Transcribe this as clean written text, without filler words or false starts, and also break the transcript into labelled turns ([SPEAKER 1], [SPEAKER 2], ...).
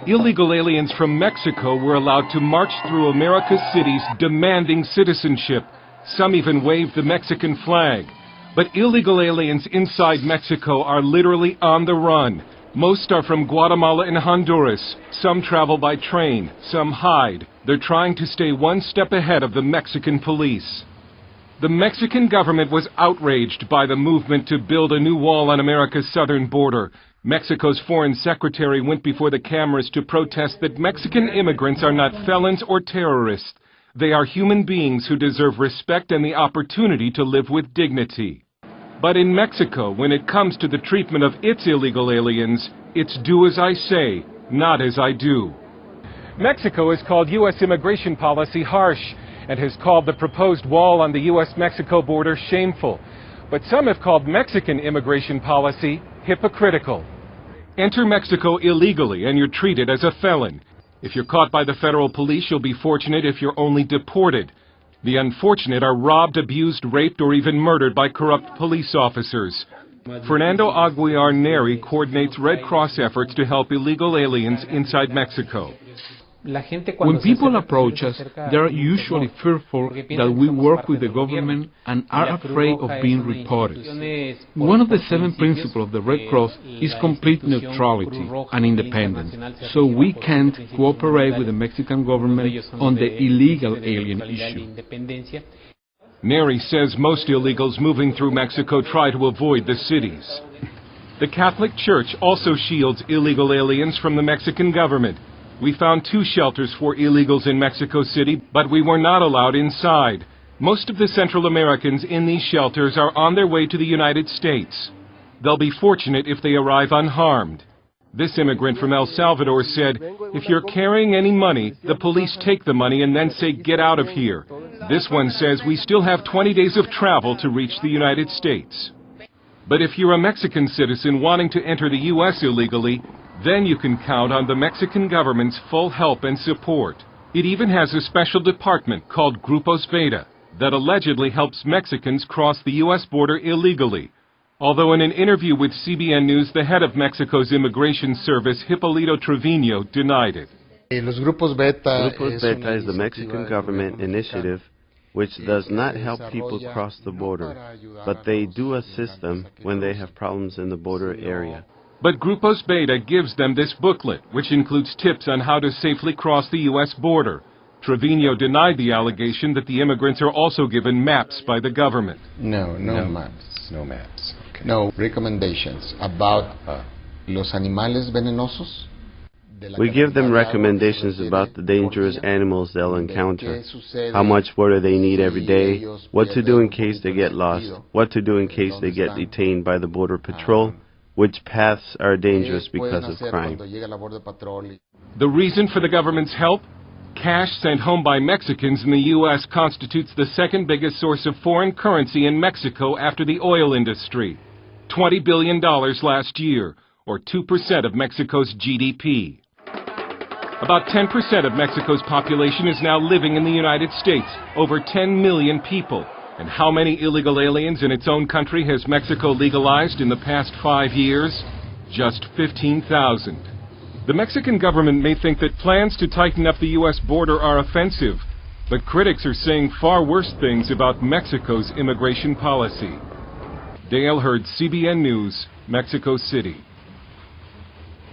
[SPEAKER 1] Illegal aliens from Mexico were allowed to march through America's cities demanding citizenship. Some even waved the Mexican flag. But illegal aliens inside Mexico are literally on the run. Most are from Guatemala and Honduras. Some travel by train, some hide. They're trying to stay one step ahead of the Mexican police. The Mexican government was outraged by the movement to build a new wall on America's southern border. Mexico's foreign secretary went before the cameras to protest that Mexican immigrants are not felons or terrorists. They are human beings who deserve respect and the opportunity to live with dignity. But in Mexico, when it comes to the treatment of its illegal aliens, it's do as I say, not as I do. Mexico has called U.S. immigration policy harsh and has called the proposed wall on the U.S.-Mexico border shameful. But some have called Mexican immigration policy hypocritical. Enter Mexico illegally and you're treated as a felon. If you're caught by the federal police, you'll be fortunate if you're only deported. The unfortunate are robbed, abused, raped, or even murdered by corrupt police officers. Fernando Aguiar Neri coordinates Red Cross efforts to help illegal aliens inside Mexico.
[SPEAKER 2] When people approach us, they are usually fearful that we work with the government and are afraid of being reported. One of the 7 principles of the Red Cross is complete neutrality and independence, so we can't cooperate with the Mexican government on the illegal alien issue.
[SPEAKER 1] Neri says most illegals moving through Mexico try to avoid the cities. The Catholic Church also shields illegal aliens from the Mexican government. We found 2 shelters for illegals in Mexico City, but we were not allowed inside. Most of the Central Americans in these shelters are on their way to the United States. They'll be fortunate if they arrive unharmed. This immigrant from El Salvador said, if you're carrying any money, the police take the money and then say, get out of here. This one says we still have 20 days of travel to reach the United States. But if you're a Mexican citizen wanting to enter the U.S. illegally, then you can count on the Mexican government's full help and support. It even has a special department called Grupos Beta that allegedly helps Mexicans cross the U.S. border illegally. Although in an interview with CBN News, the head of Mexico's immigration service, Hipólito Trevino, denied it.
[SPEAKER 3] Grupos Beta is the Mexican government initiative which does not help people cross the border, but they do assist them when they have problems in the border area.
[SPEAKER 1] But Grupos Beta gives them this booklet, which includes tips on how to safely cross the U.S. border. Trevino denied the allegation that the immigrants are also given maps by the government.
[SPEAKER 4] No maps. No maps. Okay. No recommendations about los animales venenosos.
[SPEAKER 3] We give them recommendations about the dangerous animals they'll encounter, how much water they need every day, what to do in case they get lost, what to do in case they get detained by the Border Patrol, which paths are dangerous because of crime.
[SPEAKER 1] The reason for the government's help? Cash sent home by Mexicans in the U.S. constitutes the second biggest source of foreign currency in Mexico after the oil industry. $20 billion last year, or 2% of Mexico's GDP. About 10% of Mexico's population is now living in the United States, over 10 million people. And how many illegal aliens in its own country has Mexico legalized in the past 5 years? Just 15,000. The Mexican government may think that plans to tighten up the U.S. border are offensive, but critics are saying far worse things about Mexico's immigration policy. Dale Hurd, CBN News, Mexico City.